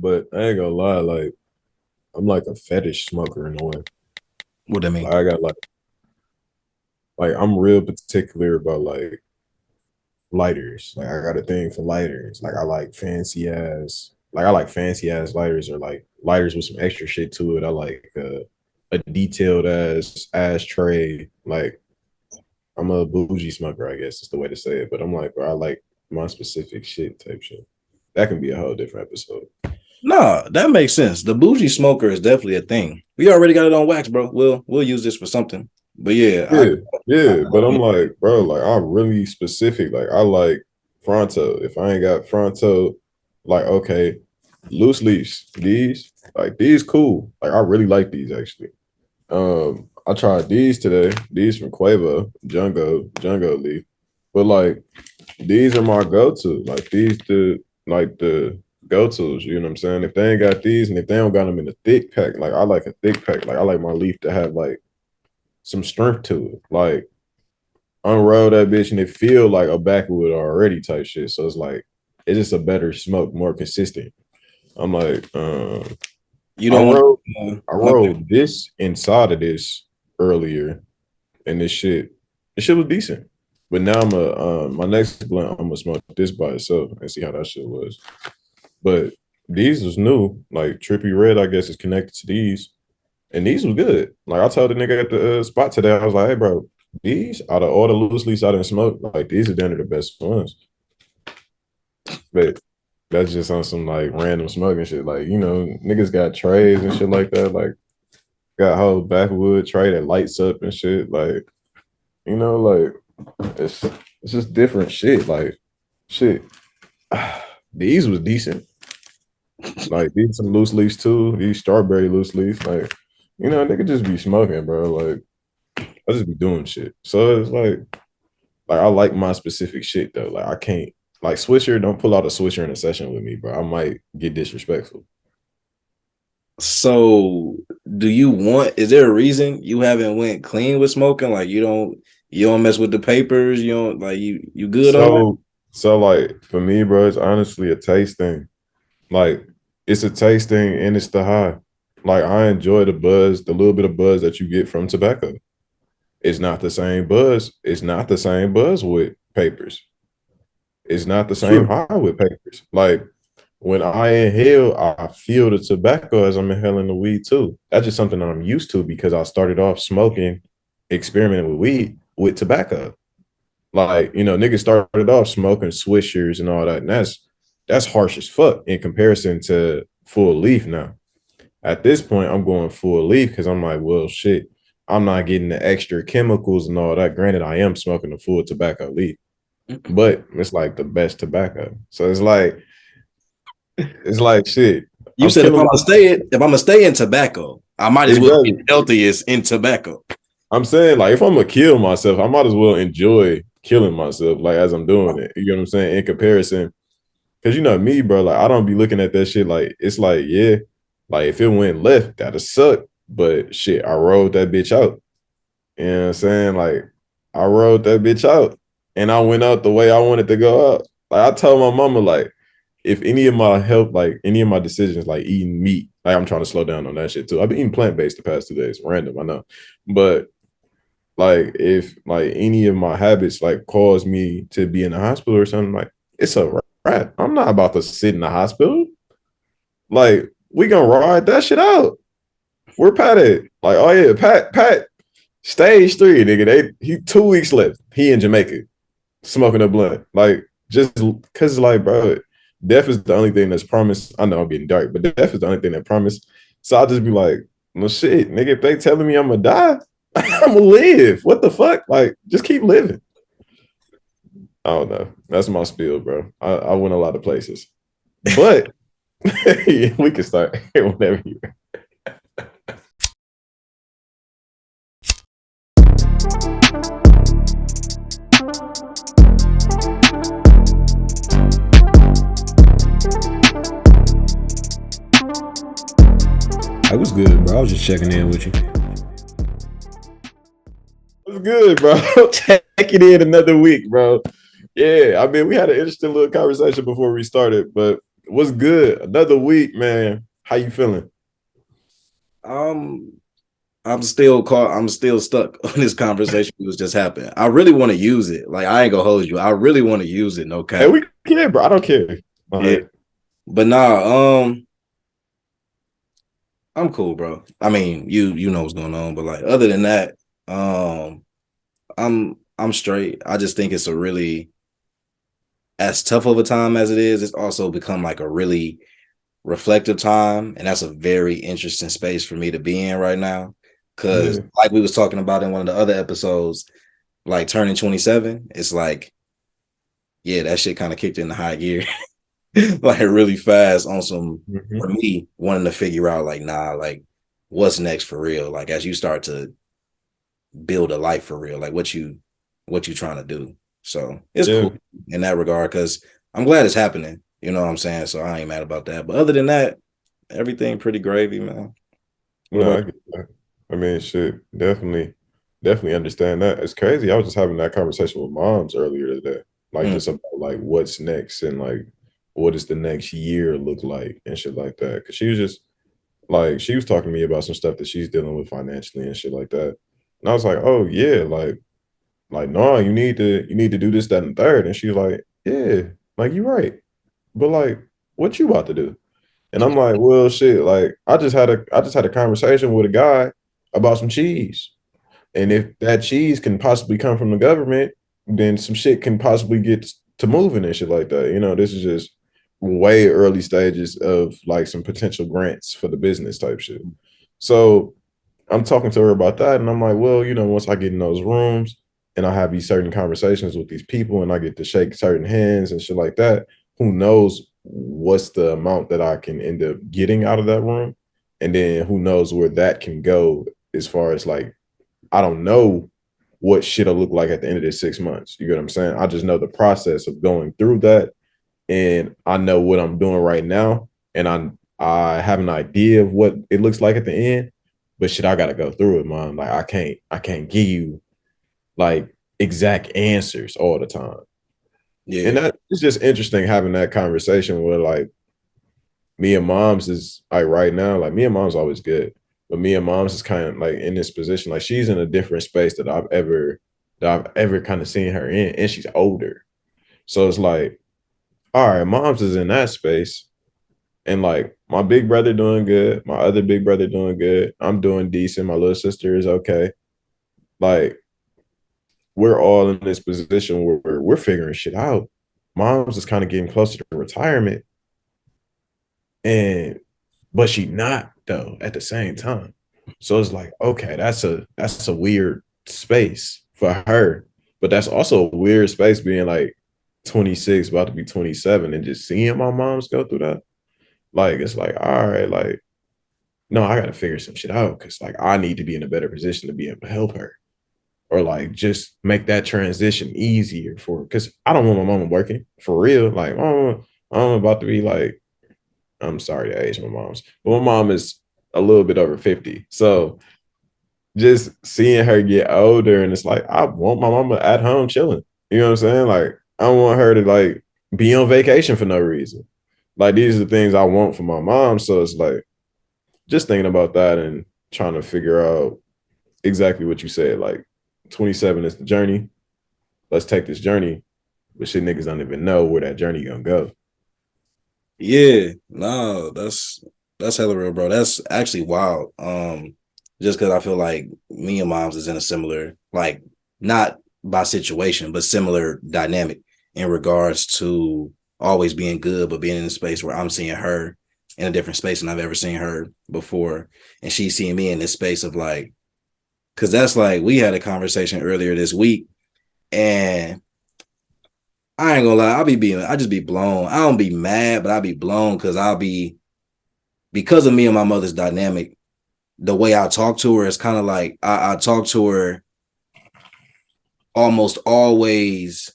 but I ain't gonna lie, like I'm like a fetish smoker in a way. What that mean? Like I got like I'm real particular about like lighters. Like I got a thing for lighters. Like I like fancy ass lighters or like lighters with some extra shit to it. I like a detailed ass ashtray. Like I'm a bougie smoker, I guess is the way to say it. But I'm like, bro, I like my specific shit type shit. That can be a whole different episode. Nah, that makes sense. The bougie smoker is definitely a thing. We already got it on wax, bro. We'll use this for something. But yeah, Yeah, I yeah. But I'm like, bro, like I'm really specific. Like I like Fronto. If I ain't got Fronto, like okay, loose leaves. These cool. Like I really like these actually. I tried these today. These from Quavo, Jungo Leaf. But like these are my go-to. Like the go-tos, you know what I'm saying? If they ain't got these and if they don't got them in a thick pack, like I like a thick pack. Like I like my leaf to have like some strength to it. Like unroll that bitch and it feel like a backwood already type shit. So it's like it's just a better smoke, more consistent. I'm like, you I don't want wrote I one. wrote this inside of this earlier, and this shit was decent. But now I'm a my next blunt, I'm gonna smoke this by itself and see how that shit was. But these was new, like Trippy Red, I guess, is connected to these, and these was good. Like I told the nigga at the spot today, I was like, hey, bro, these out of all the loose leaves I didn't smoke, like these are down to the best ones. But that's just on some like random smoking shit. Like, niggas got trays and shit like that. Like got a whole backwood tray that lights up and shit. Like, like it's it's just different shit. Like shit. These was decent. Like these some loose leaves too. These strawberry loose leaves. Like, they could just be smoking, bro. Like I just be doing shit. So it's like I like my specific shit though. Like I can't like Swisher, don't pull out a Swisher in a session with me, bro. I might get disrespectful. So, do you want? Is there a reason you haven't went clean with smoking? Like you don't mess with the papers. You don't like you good on that. So like for me, bro, it's honestly a taste thing. Like it's a taste thing and it's the high. Like I enjoy the buzz, the little bit of buzz that you get from tobacco. It's not the same buzz. It's not the same buzz with papers. It's not the same True. high with papers. Like when I inhale, I feel the tobacco as I'm inhaling the weed too. That's just something that I'm used to because I started off smoking, experimenting with weed with tobacco. Like, niggas started off smoking swishers and all that. And that's harsh as fuck in comparison to full leaf now. At this point, I'm going full leaf because I'm like, well, shit, I'm not getting the extra chemicals and all that. Granted, I am smoking a full tobacco leaf, but it's like the best tobacco. So it's like shit. You I'm said killing my if I'm gonna stay in tobacco, I might as well get exactly. healthiest in tobacco. I'm saying like if I'm gonna kill myself, I might as well enjoy killing myself like as I'm doing it. You know what I'm saying? In comparison, because me, bro, like I don't be looking at that shit like it's like, yeah, like if it went left, that'd suck. But shit, I rolled that bitch out. You know what I'm saying? Like I rolled that bitch out and I went out the way I wanted to go out. Like I told my mama, like, if any of my health, like any of my decisions, like eating meat, like I'm trying to slow down on that shit too. I've been eating plant-based the past 2 days. Random, I know. But like if like any of my habits like cause me to be in the hospital or something, like it's a wrap. I'm not about to sit in the hospital. Like we gonna ride that shit out. Where Pat at? Like, oh yeah, Pat, stage 3, nigga. He 2 weeks left. He in Jamaica smoking a blunt. Like, just cause like, bro, death is the only thing that's promised. I know I'm getting dark, but death is the only thing that promised. So I'll just be like, well shit, nigga, if they telling me I'm gonna die, I'm gonna live. What the fuck? Like, just keep living. I don't know. That's my spiel, bro. I went a lot of places. But we can start whenever you. I was good, bro. I was just checking in with you. It's good, bro. Taking in another week, bro. Yeah, I mean, we had an interesting little conversation before we started, but What's good? Another week, man. How you feeling? Um, I'm still caught. I'm still stuck on this conversation that was just happened. I really want to use it. Like I ain't gonna hold you. I really want to use it. No Hey, cap. we care, bro. I don't care. Yeah, Like, but nah. I'm cool, bro. I mean, you know what's going on, but like other than that, um, I'm straight. I just think it's a really as tough of a time as it is. It's also become like a really reflective time, and that's a very interesting space for me to be in right now. Because yeah, like we was talking about in one of the other episodes, like turning 27, it's like, yeah, that shit kind of kicked into high gear, like really fast on some hmm for me wanting to figure out like, nah, like what's next for real. Like as you start to build a life for real, like what you trying to do. So it's yeah. cool in that regard because I'm glad it's happening. You know what I'm saying? So I ain't mad about that. But other than that, everything pretty gravy, man. What No, about I get that. I mean, shit, definitely understand that. It's crazy. I was just having that conversation with moms earlier today, like you? just about like what's next and like what does the next year look like and shit like that. Cause she was just like she was talking to me about some stuff that she's dealing with financially and shit like that. And I was like, oh yeah, like no, you need to do this, that, and the third. And she was like, yeah, like you're right. But like, what you about to do? And I'm like, well, shit. Like, I just had a conversation with a guy about some cheese, and if that cheese can possibly come from the government, then some shit can possibly get to moving and shit like that. This is just way early stages of like some potential grants for the business type shit. So I'm talking to her about that, and I'm like, well, once I get in those rooms and I have these certain conversations with these people, and I get to shake certain hands and shit like that, who knows what's the amount that I can end up getting out of that room, and then who knows where that can go as far as like I don't know what shit'll look like at the end of this 6 months. You get what I'm saying? I just know the process of going through that, and I know what I'm doing right now, and I have an idea of what it looks like at the end. But shit, I gotta go through it, man. Like I can't give you like exact answers all the time. And Yeah. that it's just interesting having that conversation where like me and moms is like right now, like me and mom's always good. But me and mom's is kind of like in this position, like she's in a different space that I've ever kind of seen her in, and she's older. So it's like, all right, mom's is in that space. And like my big brother doing good, my other big brother doing good. I'm doing decent. My little sister is okay. Like we're all in this position where we're figuring shit out. Mom's is kind of getting closer to retirement, and but she not though at the same time. So it's like, okay, that's a weird space for her, but that's also a weird space being like 26, about to be 27, and just seeing my moms go through that. Like it's like, all right, like no, I gotta figure some shit out because like I need to be in a better position to be able to help her or like just make that transition easier for because I don't want my mama working for real. Like, oh, I'm about to be like, I'm sorry to age my mom's, but my mom is a little bit over 50. So just seeing her get older and it's like, I want my mama at home chilling. You know what I'm saying? Like, I don't want her to like be on vacation for no reason. Like, these are the things I want for my mom. So it's like, just thinking about that and trying to figure out exactly what you said. Like 27 is the journey. Let's take this journey. But shit, niggas don't even know where that journey gonna go. Yeah. No, that's hella real, bro. That's actually wild. Just because I feel like me and moms is in a similar, like not by situation, but similar dynamic in regards to always being good, but being in a space where I'm seeing her in a different space than I've ever seen her before. And she's seeing me in this space of like, because that's like we had a conversation earlier this week, and I ain't gonna lie, I just be blown. I don't be mad, but I be blown because because of me and my mother's dynamic, the way I talk to her is kind of like I talk to her almost always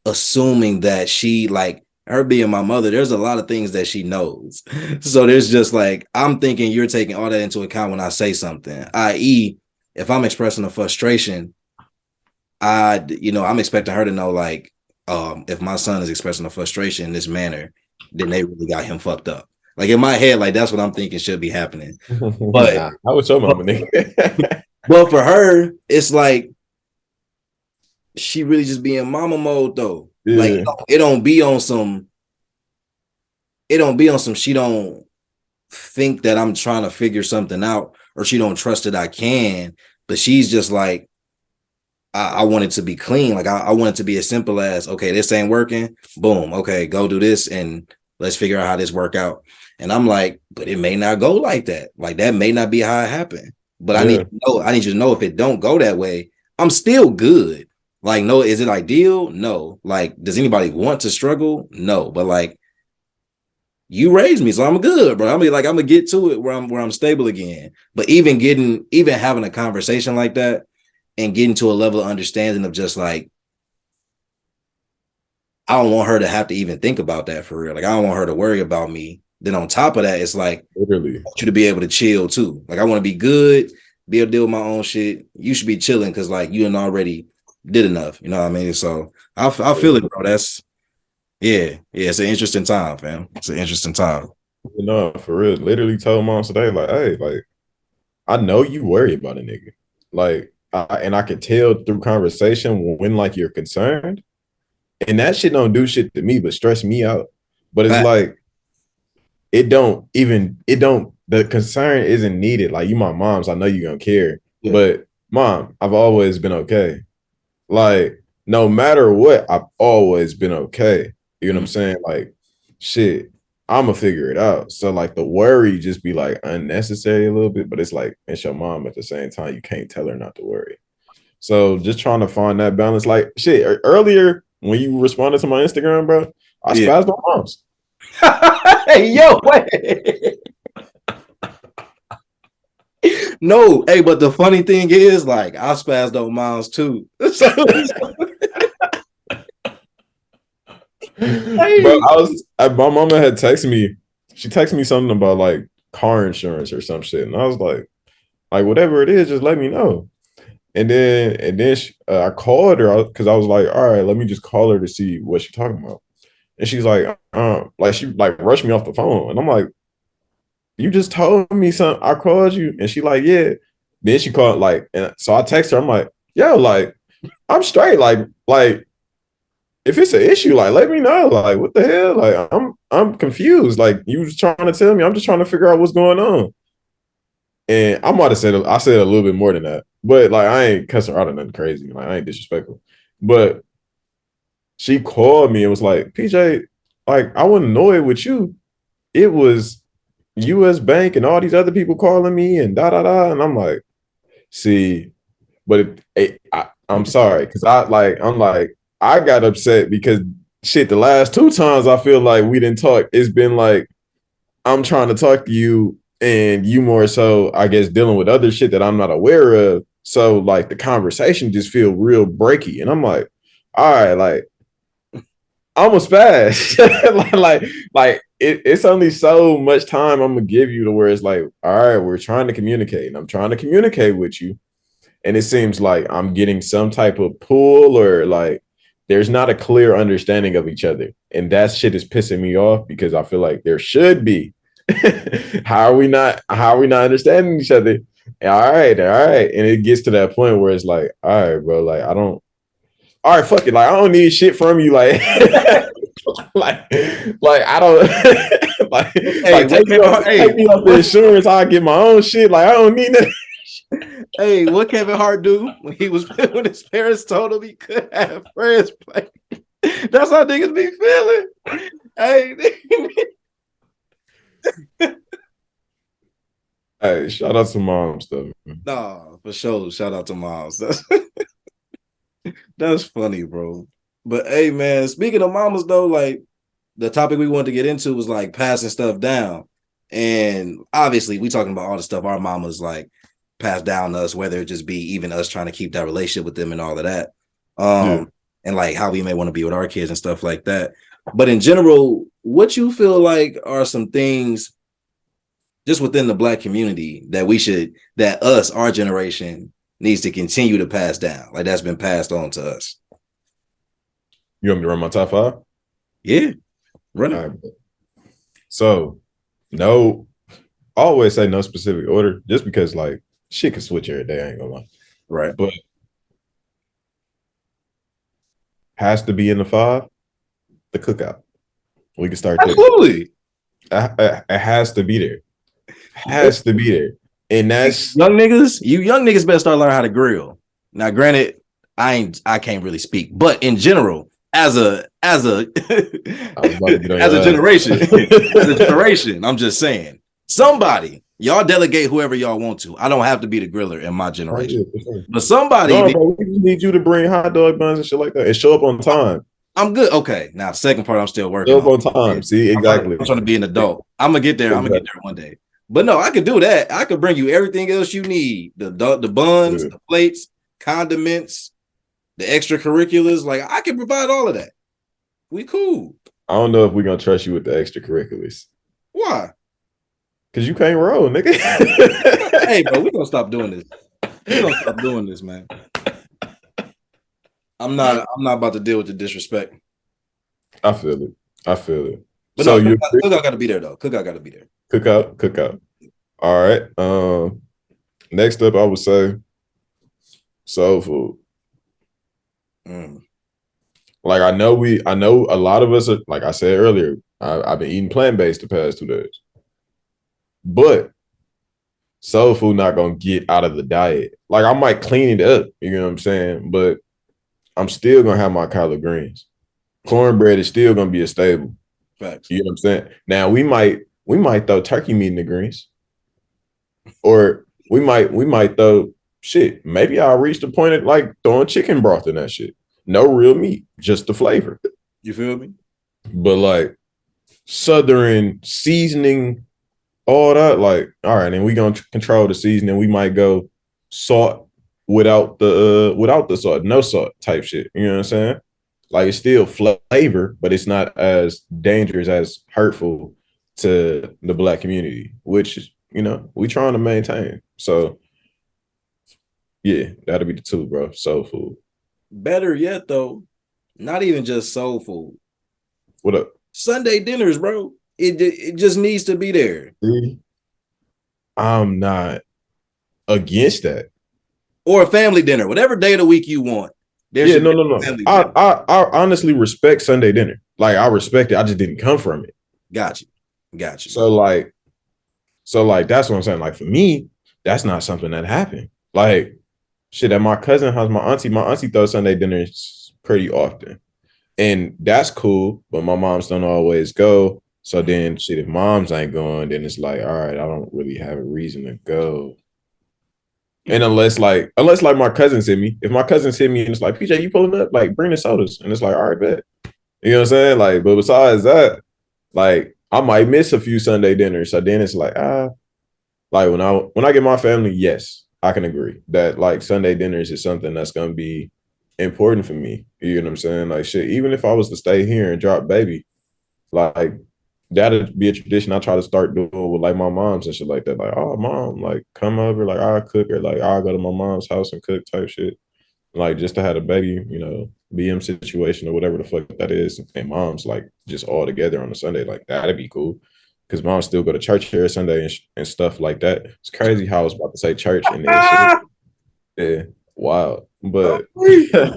assuming that she like her being my mother, there's a lot of things that she knows. So there's just like I'm thinking you're taking all that into account when I say something, i.e., if I'm expressing a frustration, I'm expecting her to know like if my son is expressing a frustration in this manner, then they really got him fucked up. Like in my head, like that's what I'm thinking should be happening. But Nah, I was your mama, nigga. but for her, it's like she really just be in mama mode though. Like Yeah, it don't be on some. It don't be on some. She don't think that I'm trying to figure something out, or she don't trust that I can. But she's just like, I want it to be clean. Like I want it to be as simple as, okay, this ain't working. Boom. Okay, go do this and let's figure out how this work out. And I'm like, but it may not go like that. Like that may not be how it happened. But yeah. I need you to know if it don't go that way, I'm still good. Like, no, is it ideal? No. Like, does anybody want to struggle? No. But like, you raised me, so I'm good, bro. I'm gonna get to it where I'm stable again. But even having a conversation like that and getting to a level of understanding of just like, I don't want her to have to even think about that for real. Like I don't want her to worry about me. Then on top of that, it's like I Literally. want you to be able to chill too. Like I want to be good, be able to deal with my own shit. You should be chilling because like you done already did enough. You know what I mean? So I feel it, bro. That's yeah. It's an interesting time, fam. It's an interesting time. You know, for real. Literally told mom today, like, hey, like, I know you worry about a nigga. Like, and I can tell through conversation when like you're concerned. And that shit don't do shit to me, but stress me out. But it's Fact. like the concern isn't needed. Like you my mom's, I know you gonna care. Yeah. But mom, I've always been okay. Like, no matter what, I've always been okay. You know what I'm Mm. saying? Like, shit, I'ma figure it out. So like the worry just be like unnecessary a little bit, but it's like it's your mom at the same time. You can't tell her not to worry. So just trying to find that balance. Like shit, earlier when you responded to my Instagram, bro, I Yeah. spazzed on moms. Hey, yo, wait. No, hey, but the funny thing is, like, I spazzed on Miles too. Bro, my mama had texted me. She texted me something about like car insurance or some shit, and I was like whatever it is, just let me know. And then I called her because I was like, all right, let me just call her to see what she's talking about. And she's like she like rushed me off the phone, and I'm like, you just told me something. I called you, and she like, yeah. Then she called like, and so I text her. I'm like, yo, like I'm straight. Like if it's an issue, like let me know. Like what the hell? Like I'm confused. Like you was trying to tell me. I'm just trying to figure out what's going on. And I might have said I said a little bit more than that, but like I ain't cuss her out or nothing crazy. Like I ain't disrespectful. But she called me and was like, PJ, like I wasn't annoyed with you. It was US Bank and all these other people calling me and da da da. And I'm like, see, but I'm sorry because I'm like I got upset because shit. The last two times I feel like we didn't talk, it's been like I'm trying to talk to you and you more so I guess dealing with other shit that I'm not aware of. So like the conversation just feel real breaky, and I'm like, all right, like almost fast. like it's only so much time I'm gonna give you to where it's like, all right, we're trying to communicate, and I'm trying to communicate with you, and it seems like I'm getting some type of pull or like there's not a clear understanding of each other. And that shit is pissing me off because I feel like there should be. How are we not understanding each other? All right, all right. And it gets to that point where it's like, all right, bro, like I don't all right, fuck it. Like I don't need shit from you. Like like like I don't Hey, like what Kevin Hart? take Hey, me off the insurance, I'll get my own shit. Like I don't need that. hey, what Kevin Hart do when he was when his parents told him he could have friends play? That's how niggas be feeling. Hey, Hey, shout out to mom stuff. nah, for sure. Shout out to Miles. That's funny, bro. But hey, man, speaking of mamas though, like the topic we wanted to get into was like passing stuff down. And obviously, we talking about all the stuff our mamas like passed down to us, whether it just be even us trying to keep that relationship with them and all of that. Yeah. And like how we may want to be with our kids and stuff like that. But in general, what you feel like are some things just within the Black community that our generation, needs to continue to pass down, like that's been passed on to us? You want me to run my top five? Yeah, run All it. right. So no, I always say no specific order, just because like shit can switch every day. I ain't gonna lie, Right. but has to be in the five. The cookout. We can start there. Absolutely. It has to be there. Has to be there, and that's You young niggas better start learning how to grill. Now, granted, I can't really speak, but in general, as a I was about to get on as your a ass. generation, as a generation, I'm just saying, somebody, y'all delegate whoever y'all want to. I don't have to be the griller in my Oh, generation, yeah, for sure. but somebody, No, bro, we just need you to bring hot dog buns and shit like that and show up on time. I'm good. Okay, now second part, I'm still working Show up on. on time. See, exactly. I'm trying to be an adult. I'm gonna get there. I'm gonna get there one day. But no, I could do that. I could bring you everything else you need: the buns, the plates, condiments, the extracurriculars. Like I can provide all of that. We cool. I don't know if we're gonna trust you with the extracurriculars. Why? Cause you can't roll, nigga. Hey, bro, we gonna stop doing this. We gonna stop doing this, man. I'm not about to deal with the disrespect. I feel it. But So no, you cookout got to be there though. Cookout got to be there. cookout. All right. Next up, I would say soul food. Like I know a lot of us are, like I said earlier, I've been eating plant-based the past 2 days. But soul food not gonna get out of the diet. Like I might clean it up, you know what I'm saying? But I'm still gonna have my collard greens. Cornbread is still gonna be a staple. Facts. You know what I'm saying? Now we might throw turkey meat in the greens. Or we might throw shit. Maybe I'll reach the point of like throwing chicken broth in that shit. No real meat, just the flavor. You feel me? But like southern seasoning, all that, like, all right, and we gonna control the seasoning. We might go salt without the salt, no salt type shit. You know what I'm saying? Like it's still flavor, but it's not as dangerous as hurtful to the black community, which we trying to maintain. So yeah, that'll be the two, bro. Soul food. Better yet, though, not even just soul food. What up? Sunday dinners, bro. It just needs to be there. I'm not against that. Or a family dinner, whatever day of the week you want. Yeah, no. I honestly respect Sunday dinner. Like I respect it. I just didn't come from it. Got you. So that's what I'm saying. Like for me, that's not something that happened. Like shit at my cousin house, my auntie throws Sunday dinners pretty often. And that's cool, but my moms don't always go. So then shit, if moms ain't going, then it's like, all right, I don't really have a reason to go. And unless my cousins hit me, if my cousins hit me and it's like, PJ, you pulling up? Like, bring the sodas. And it's like, all right, bet. You know what I'm saying? Like, but besides that, like, I might miss a few Sunday dinners. So then it's like, like when I get my family, yes, I can agree that like Sunday dinners is something that's gonna be important for me. You know what I'm saying? Like shit, even if I was to stay here and drop baby, like that'd be a tradition I try to start doing with like my moms and shit like that. Like, oh mom, like come over, like I'll cook, or like I'll go to my mom's house and cook type shit. Like just to have a baby, BM situation or whatever the fuck that is. And mom's like just all together on a Sunday, like that'd be cool. Cause moms still go to church here Sunday and stuff like that. It's crazy how I was about to say church and then shit. Yeah, wow. But yeah,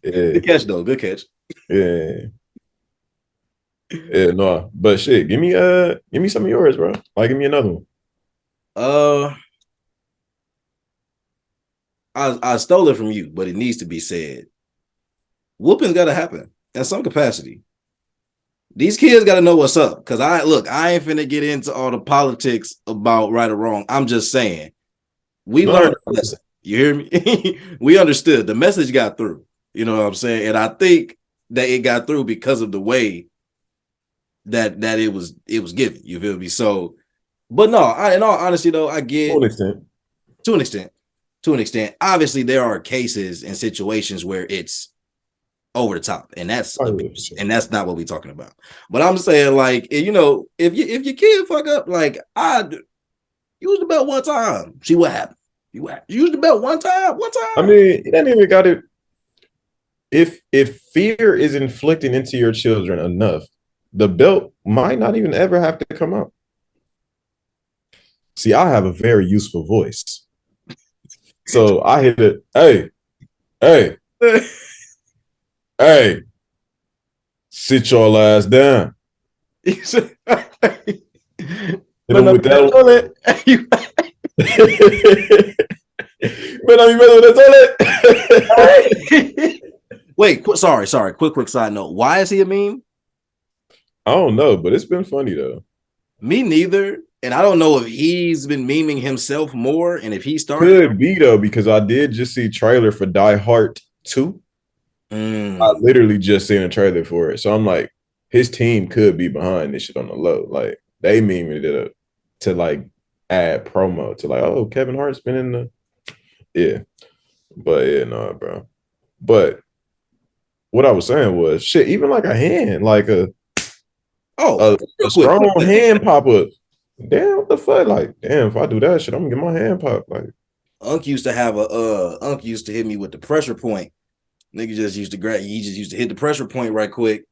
Good catch though. Good catch. yeah. Yeah, no, but shit, give me some of yours, bro. Like, give me another one. I stole it from you, but it needs to be said. Whooping's got to happen in some capacity. These kids got to know what's up. Cause I ain't finna get into all the politics about right or wrong. I'm just saying, we learned a lesson. You hear me? We understood. The message got through. You know what I'm saying? And I think that it got through because of the way that it was given. You feel me? So, but no, in all honesty, though, I get to an extent. Obviously, there are cases and situations where it's over the top, and that's not what we're talking about. But I'm saying, like, if your kid fuck up, like I use the belt one time, see what happened. You use the belt one time. I mean, it ain't even got it. If fear is inflicted into your children enough, the belt might not even ever have to come out. See, I have a very useful voice. So I hit it, hey, hey, hey, sit your ass down. But Hit him no, with that's that all it. Man, I mean, with that toilet. Wait, sorry. Quick side note. Why is he a meme? I don't know, but it's been funny though. Me neither. And I don't know if he's been memeing himself more and if he started. Could be though, because I did just see trailer for Die Hard 2. I Mm. literally just seen a trailer for it. So I'm like, his team could be behind this shit on the low. Like they memed it up to like add promo to like, oh, Kevin Hart's been in the yeah. But yeah, no, bro. But what I was saying was shit, even like a hand, like Oh, a real quick. strong hand pop up. Damn, what the fuck? Like, damn, if I do that shit, I'm gonna get my hand popped. Like, Unc used to have Unc used to hit me with the pressure point. Nigga just used to he just used to hit the pressure point right quick.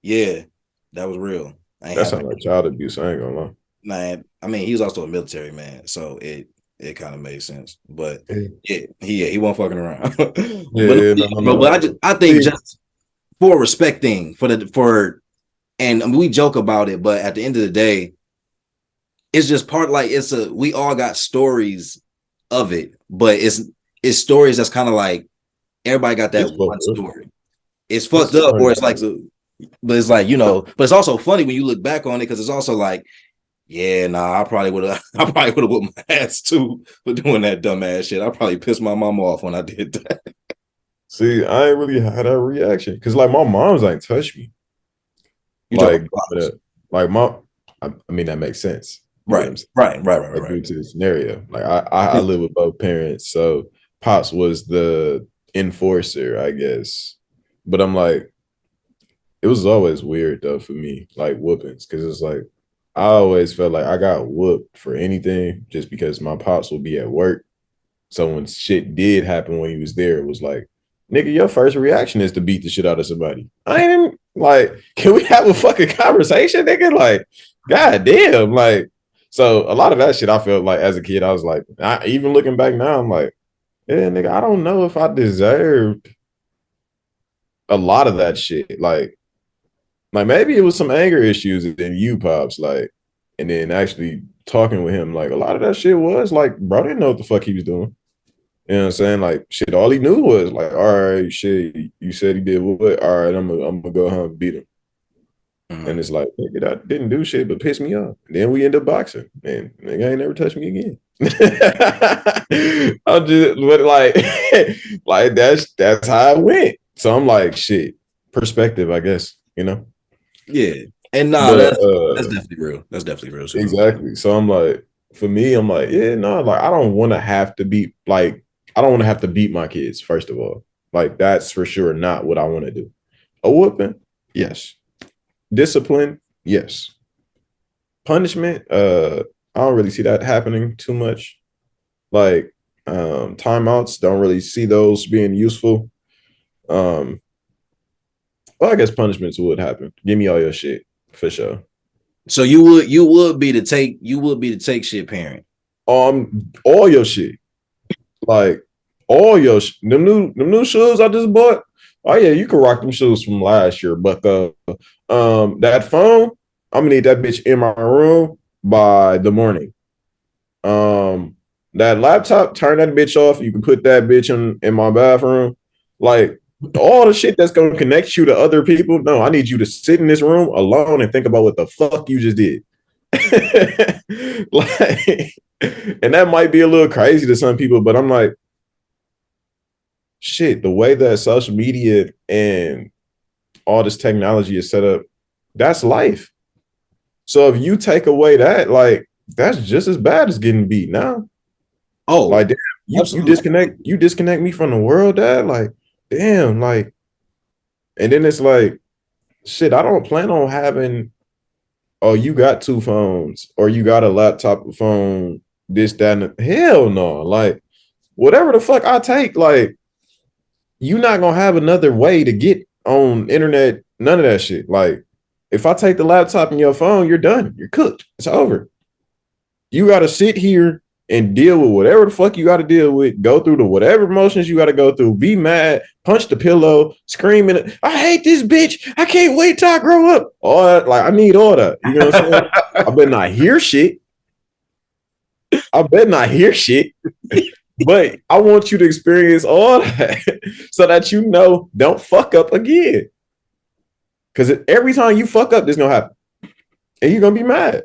Yeah, that was real. I ain't that have sounds like child abuse. I ain't gonna lie. man. I mean, he was also a military man, so it kind of made sense. But Yeah, he wasn't fucking around. yeah, no, no, no, but no. I think just for a respect thing and I mean, we joke about it, but at the end of the day, it's just part like we all got stories of it, but it's stories that's kind of like everybody got that It's one fucked up. story. It's It's fucked up, or it's like, fine. but it's like, but it's also funny when you look back on it because it's also like, yeah, nah, I probably would have whooped my ass too for doing that dumb ass shit. I probably pissed my mom off when I did that. See, I ain't really had that reaction because, like, my mom's ain't touched me. You talking Like, about like mom. I mean, that makes sense. You get what right, I'm saying? Like, right. due to the scenario, like, I live with both parents, so pops was the enforcer, I guess. But I'm like, it was always weird though for me, like whoopings, because it's like I always felt like I got whooped for anything just because my pops would be at work. So when shit did happen when he was there, it was like, nigga, your first reaction is to beat the shit out of somebody. I ain't even like, can we have a fucking conversation, nigga? Like, god damn, like. So a lot of that shit, I felt like as a kid, I was like, even looking back now, I'm like, yeah, nigga, I don't know if I deserved a lot of that shit. Like maybe it was some anger issues in you, pops. Like, and then actually talking with him, like a lot of that shit was like, bro didn't know what the fuck he was doing. You know what I'm saying? Like, shit, all he knew was like, all right, shit, you said he did what? All right, I'm gonna go home and beat him. And it's like, nigga, that didn't do shit but piss me off. And then we end up boxing. And nigga ain't never touched me again. I'm just but like like that's how it went. So I'm like, shit, perspective, I guess, you know. Yeah, and nah, But that's definitely real. That's definitely real. Super. exactly. So I'm like, for me, I'm like, yeah, no, like I don't want to have to beat like I don't want to have to beat my kids, first of all. Like that's for sure not what I want to do. A whooping, yes. Discipline, yes. Punishment, I don't really see that happening too much. Like timeouts, don't really see those being useful. Um, well, I guess punishments would happen. Give me all your shit for sure. So you would be the take shit parent. All your shit. Like all your them new shoes I just bought. Oh yeah, you can rock them shoes from last year, but that phone, I'm gonna need that bitch in my room by the morning. Um, that laptop, turn that bitch off. You can put that bitch in my bathroom. Like all the shit that's gonna connect you to other people. No, I need you to sit in this room alone and think about what the fuck you just did. Like, and that might be a little crazy to some people, but I'm like, shit, the way that social media and all this technology is set up, that's life. So if you take away that, like, that's just as bad as getting beat now. Oh, Like, damn, absolutely. you disconnect me from the world, dad. Like, damn, like, and then it's like, shit, I don't plan on having, oh, you got two phones or you got a laptop, phone, this, that, and hell no. Like, whatever the fuck I take, like, you not gonna have another way to get on internet, none of that shit. Like, If I take the laptop and your phone, you're done. You're cooked. It's over. You got to sit here and deal with whatever the fuck you got to deal with. Go through the whatever emotions you got to go through. Be mad, punch the pillow, screaming, I hate this bitch. I can't wait till I grow up. All that, like, I need all that. You know what I'm saying? I better not hear shit. I better not hear shit. But I want you to experience all that so that you know, don't fuck up again. Because every time you fuck up, this going to happen. And you're going to be mad.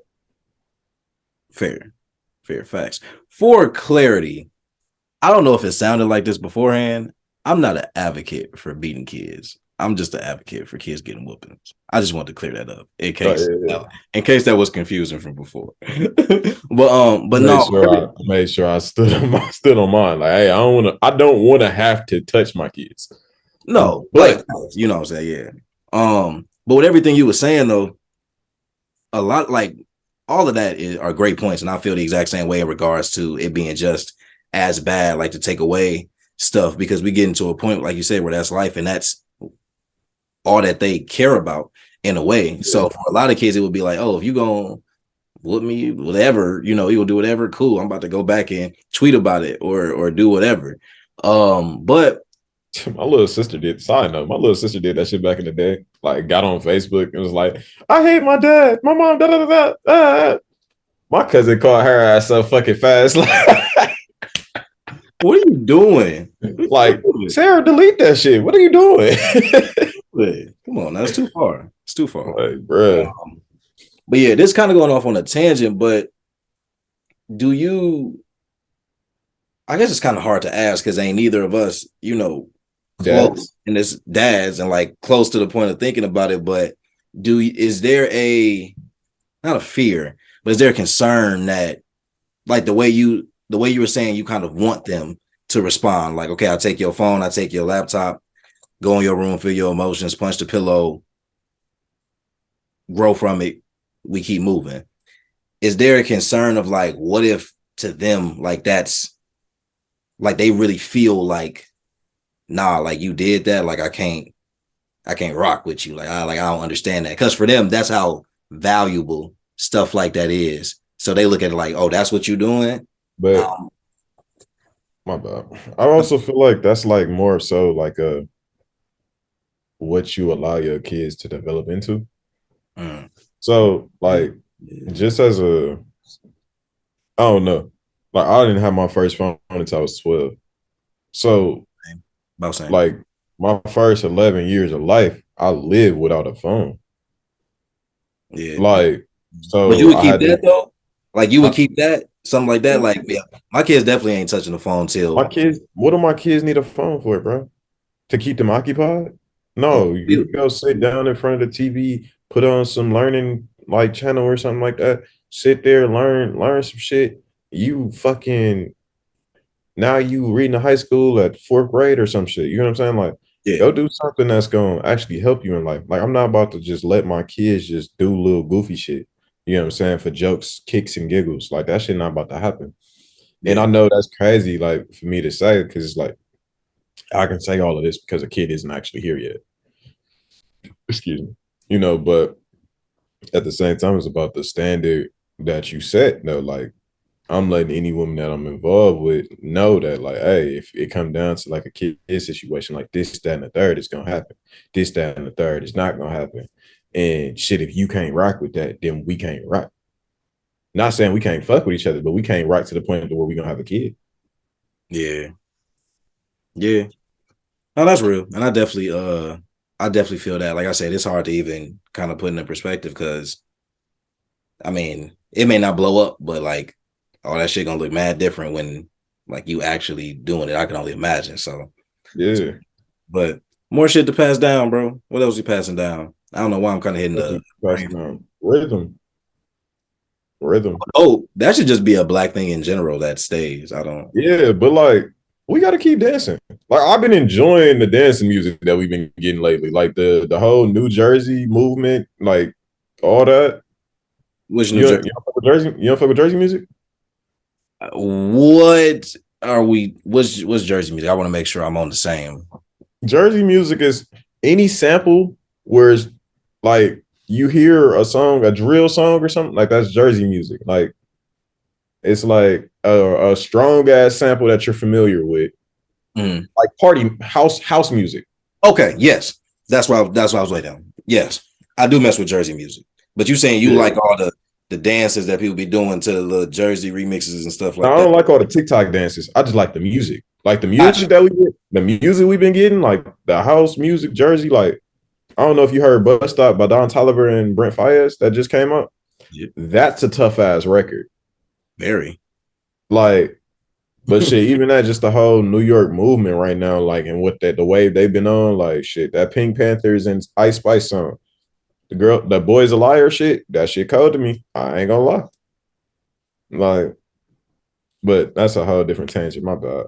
Fair facts. For clarity, I don't know if it sounded like this beforehand. I'm not an advocate for beating kids. I'm just an advocate for kids getting whoopings. I just want to clear that up in case that was confusing from before. but I made sure I stood on mine. Like, hey, I don't want to have to touch my kids. No, but you know what I'm saying, yeah. But with everything you were saying though, a lot like all of that are great points, and I feel the exact same way in regards to it being just as bad, like to take away stuff, because we get into a point, like you said, where that's life and that's all that they care about in a way. Yeah. So for a lot of kids, it would be like, oh, if you gonna whoop me, whatever, you will do whatever, cool. I'm about to go back and tweet about it or do whatever. But my little sister did. Side note, my little sister did that shit back in the day. Like, got on Facebook and was like, "I hate my dad, my mom." Da da da da. My cousin called her ass so fucking fast. What are you doing? Like, Sarah, delete that shit. What are you doing? Come on, that's too far. It's too far, like, bro. But yeah, this kind of going off on a tangent. But do you? I guess it's kind of hard to ask because ain't neither of us, close in this dads and like close to the point of thinking about it. But is there not a fear, but is there a concern that like the way you were saying you kind of want them to respond? Like, okay, I'll take your phone, I'll take your laptop, go in your room, feel your emotions, punch the pillow, grow from it, we keep moving. Is there a concern of like, what if to them, like that's like they really feel like, nah, like you did that, like I can't rock with you. Like I don't understand that. Because for them, that's how valuable stuff like that is. So they look at it like, oh, that's what you're doing. But my bad. I also feel like that's like more so like what you allow your kids to develop into. So like just as I don't know, like I didn't have my first phone until I was 12. So like my first 11 years of life, I lived without a phone. Yeah. Like, so but you would keep that though? Like you would keep that? Something like that? Like, yeah, my kids definitely ain't touching the phone till my kids. What do my kids need a phone for, bro? To keep them occupied? No, you go sit down in front of the TV, put on some learning like channel or something like that. Sit there, learn some shit. You fucking now you reading in high school at 4th grade or some shit. You know what I'm saying? Like, go do something that's gonna actually help you in life. Like, I'm not about to just let my kids just do little goofy shit. You know what I'm saying? For jokes, kicks, and giggles. Like, that shit not about to happen. And I know that's crazy, like, for me to say, because it's like I can say all of this because a kid isn't actually here yet. Excuse me. But at the same time, it's about the standard that you set. No, like I'm letting any woman that I'm involved with know that, like, hey, if it comes down to like a kid situation, like this, that, and the third, it's gonna happen. This, that, and the third is not gonna happen. And shit, if you can't rock with that, then we can't rock. Not saying we can't fuck with each other, but we can't rock to the point where we're gonna have a kid. Yeah. Yeah. No, that's real. And I definitely feel that. Like I said, it's hard to even kind of put into perspective because I mean, it may not blow up, but like all that shit gonna look mad different when like you actually doing it. I can only imagine. So yeah. But more shit to pass down, bro. What else you passing down? I don't know why I'm kind of hitting the rhythm. Oh, that should just be a black thing in general that stays. I don't. Yeah, but like we got to keep dancing. Like I've been enjoying the dancing music that we've been getting lately, like the whole New Jersey movement, like all that. Which New Jersey? You don't fuck with Jersey? You don't fuck with Jersey music? What are we? What's Jersey music? I want to make sure I'm on the same. Jersey music is any sample where it's like you hear a song, a drill song or something, like that's Jersey music. Like it's like a strong ass sample that you're familiar with, Mm. like party house music. Okay, yes, that's why I was laying down. Yes, I do mess with Jersey music, but you saying you Yeah. like all the dances that people be doing to the little Jersey remixes and stuff Now, like I that. don't like all the TikTok dances. I just like the music. Like the music Gotcha. that we get, the music we've been getting, like the house music, Jersey. Like I don't know if you heard "Bus Stop" by Don Toliver and Brent Fayez that just came out. Yeah, That's a tough ass record. very. Like, but shit, even that, just the whole New York movement right now, like, and what the wave they've been on, like, shit, that Pink Panthers and Ice Spice song, the boy's a liar, shit, that shit cold to me. I ain't gonna lie. Like, but that's a whole different tangent. My bad.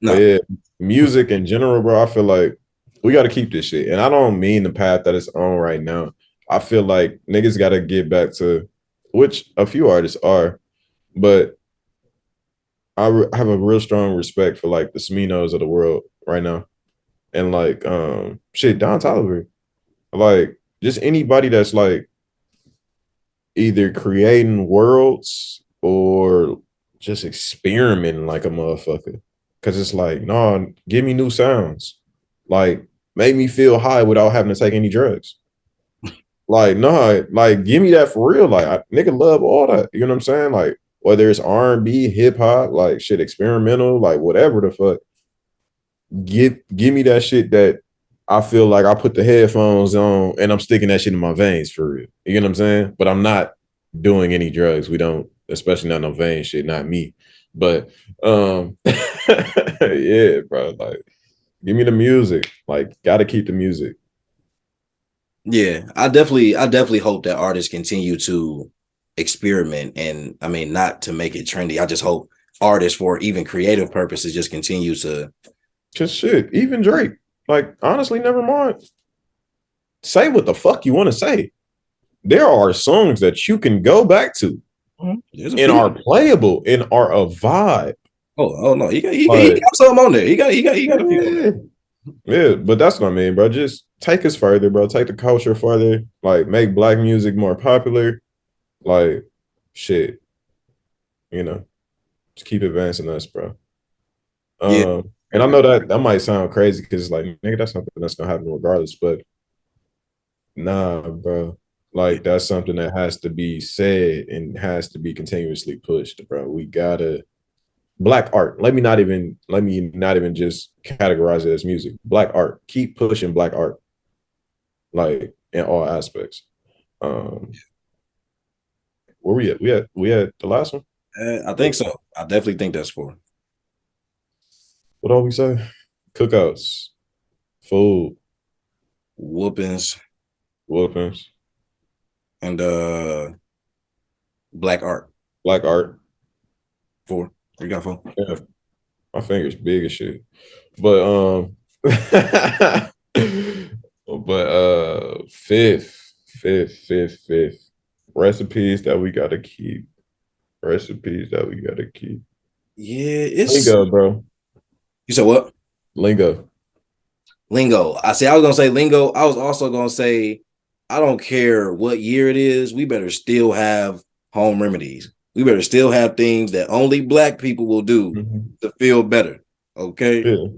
But No, yeah, music in general, bro. I feel like we got to keep this shit, and I don't mean the path that it's on right now. I feel like niggas got to get back to which a few artists are, but have a real strong respect for like the Sminos of the world right now, and like shit, Don Toliver, like just anybody that's like either creating worlds or just experimenting like a motherfucker. Cause it's like, no, give me new sounds. Like, make me feel high without having to take any drugs. Like, no, like give me that for real. Like, nigga love all that. You know what I'm saying? Like, whether it's R&B, hip hop, like shit, experimental, like whatever the fuck. Give me that shit that I feel like I put the headphones on and I'm sticking that shit in my veins for real. You know what I'm saying? But I'm not doing any drugs. We don't, especially not no vein shit, not me. But yeah, bro. Like, give me the music. Like, gotta keep the music. yeah, I definitely hope that artists continue to experiment, and I mean, not to make it trendy. I just hope artists, for even creative purposes, just continue to. Just shit. Even Drake. Like, honestly, never mind. Say what the fuck you want to say. There are songs that you can go back to There's a and few. are playable and are a vibe. Oh no, he Like, got something on there. He got a few on yeah, there. yeah, but that's what I mean, bro. Just take us further, bro. Take the culture further. Like, make black music more popular. Like, shit, you know, just keep advancing us, bro. Yeah, I And I agree. know that might sound crazy because, like, nigga, that's something that's gonna happen regardless. But nah, bro. Yeah, Like, that's something that has to be said and has to be continuously pushed, bro. We gotta black art. Let me not even just categorize it as music. Black art. Keep pushing black art, like in all aspects. Um, where we at? We had the last one. I think so. I definitely think that's for What all we say? Cookouts, food, whoopings whoopings, and black art. black art. Four. You got four. Yeah, my fingers big as shit. But fifth. Recipes that we gotta keep. Recipes that we gotta keep. Yeah, it's. Lingo, bro. You said what? Lingo. Lingo. I was gonna say lingo. I was also gonna say, I don't care what year it is. We better still have home remedies. We better still have things that only black people will do Mhm. to feel better. Okay, Yeah.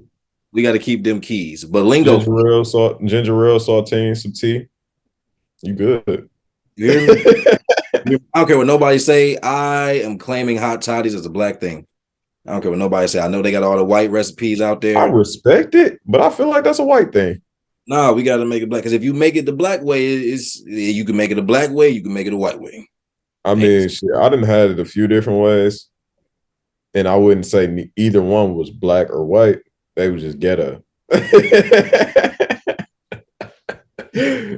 we got to keep them keys. But lingo, Ginger ale, saltine, some tea. You good. you hear me? I don't care what nobody say. I am claiming hot toddies as a black thing. I don't care what nobody say. I know they got all the white recipes out I there. respect it, but I feel like that's a white thing. Nah, we got to make it black. Because if you make it the black way, is you can make it a black way, you can make it a white way. I mean, shit, I done had it a few different ways, and I wouldn't say either one was black or white. They was just ghetto.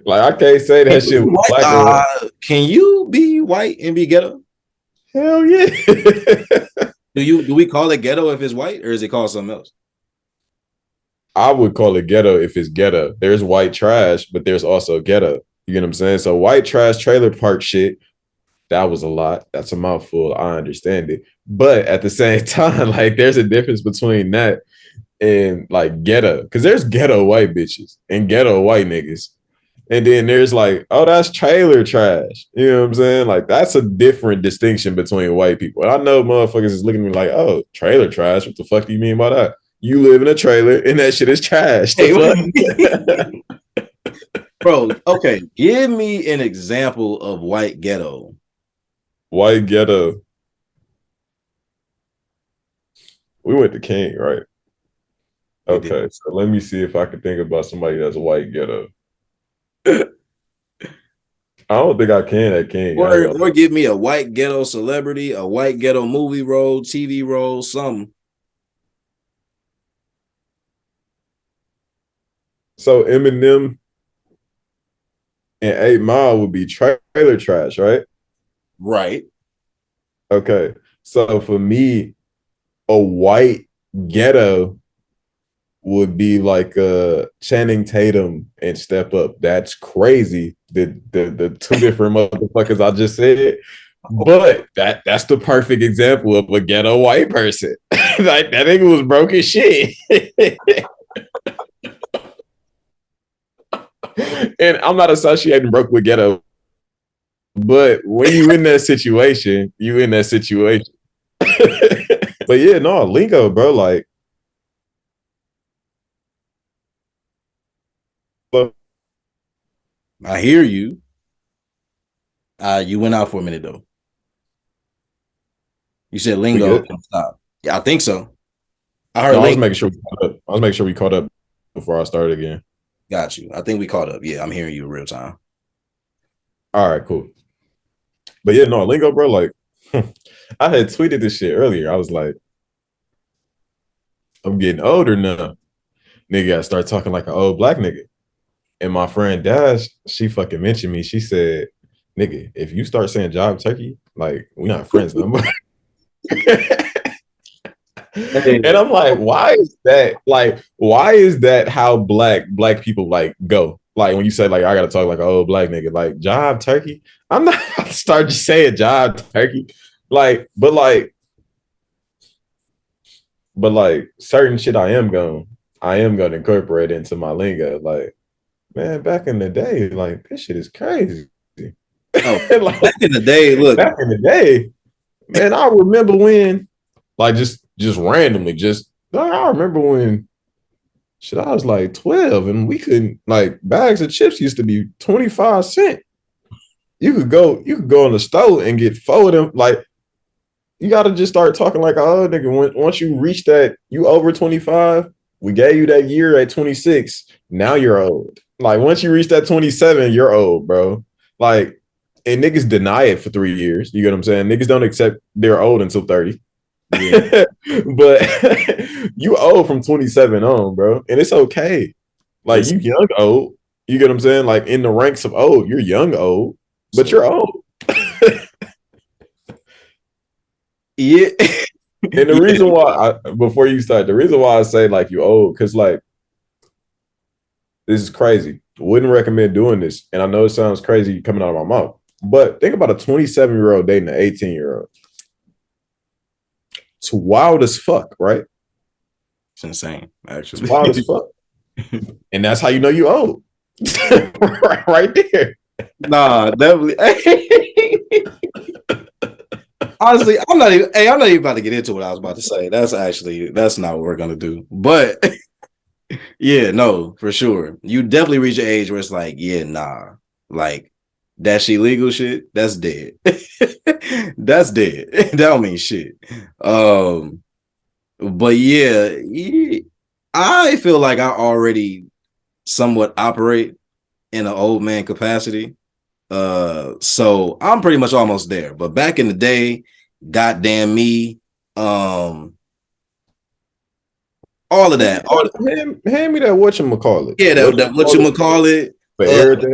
Like I can't say that shit was black or white. Can you be white and be ghetto? Hell yeah. Do we call it ghetto if it's white, or is it called something else? I would call it ghetto if it's ghetto. There's white trash, but there's also ghetto. You get what I'm saying? So white trash trailer park shit, that was a lot. That's a mouthful. I understand it. But at the same time, like there's a difference between that and like ghetto. Cause there's ghetto white bitches and ghetto white niggas. And then there's like, oh, that's trailer trash. You know what I'm saying? Like, that's a different distinction between white people. And I know motherfuckers is looking at me like, oh, trailer trash. What the fuck do you mean by that? You live in a trailer and that shit is trash. The fuck? Bro, okay. Give me an example of white ghetto. White ghetto. We went to King, right? Okay, so let me see if I can think about somebody that's white ghetto. I don't think I can at King. Or give me a white ghetto celebrity, a white ghetto movie role, TV role, something. So Eminem and 8 Mile would be trailer trash, right? Right. Okay. So for me, a white ghetto would be like Channing Tatum and Step Up. That's crazy. The two different motherfuckers I just said. But that's the perfect example of a ghetto white person. Like that nigga was broke as shit. And I'm not associating broke with ghetto, but when you in that situation, you in that situation. But yeah, no, lingo, bro. Like, I hear you. You went out for a minute though. You said lingo. Stop. Yeah, I think so. I heard. No, I was making sure we caught up. I was making sure we caught up before I started again. Got you. I think we caught up. Yeah, I'm hearing you in real time. All right, cool. But yeah, no, lingo, bro. Like, I had tweeted this shit earlier. I was like, I'm getting older now. Nigga gotta start talking like an old black nigga. And my friend Dash, she fucking mentioned me. She said, nigga, if you start saying job turkey, like, we're not friends no more. And I'm like, why is that? Like, why is that how black people like go? Like when you say like I gotta talk like an old black nigga, like job turkey. I'm not start just saying job turkey. Like, but like certain shit I am gonna incorporate into my lingo. Like, man, back in the day, like this shit is crazy. Oh, like, back in the day, look. Back in the day, man, I remember when, like, just randomly, I remember when shit, I was like 12 and we couldn't, like, bags of chips used to be 25 cents. You could go in the store and get 4 of them. Like, you gotta just start talking like, oh nigga, once you reach that, you over 25, we gave you that year at 26. Now you're old. Like, once you reach that 27, you're old, bro. Like, and niggas deny it for 3 years. You get what I'm saying? Niggas don't accept they're old until 30. Yeah. But you old from 27 on, bro. And it's okay. Like, you young old. You get what I'm saying? Like, in the ranks of old, you're young old, but you're old. Yeah. And the reason why before you start, the reason why I say like you old, because like this is crazy. Wouldn't recommend doing this. And I know it sounds crazy coming out of my mouth. But think about a 27-year-old dating an 18-year-old. It's wild as fuck, right? It's insane, actually. It's wild as fuck. And that's how you know you old. right there. Nah, definitely. Honestly, I'm not even about to get into what I was about to say. That's not what we're gonna do. But yeah, no, for sure. You definitely reach an age where it's like, yeah, nah. Like that shit legal shit, that's dead. That's dead. That don't mean shit. But yeah, I feel like I already somewhat operate in an old man capacity. So I'm pretty much almost there. But back in the day, goddamn me, all of that. Hand me that whatchamacallit. Yeah, that whatchamacallit.